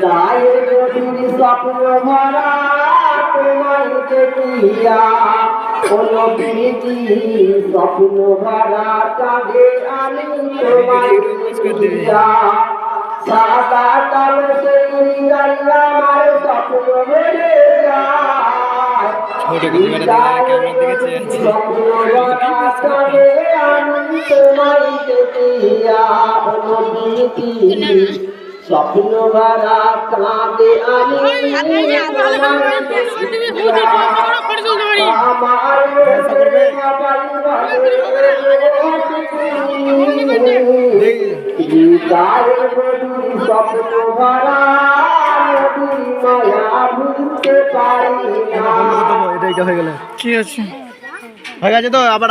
গায়ের নদীর স্বপ্ন ভরা তোমায় দেখিয়া কোনো প্রীতি স্বপ্ন ভরা চাঁদে আমি তোমায় দেখিয়া সাদা কালো সেই আমার স্বপ্ন মেরে যায় স্বপ্ন ভরা চাঁদে আমি তোমায় দেখিয়া কোনো প্রীতি স্বপ্ন ভরা কাঁদে আমি আমার স্বপ্ন ভরা মায়া ভুলতে পারি না। কি আছে হয়ে গেছে তো আবার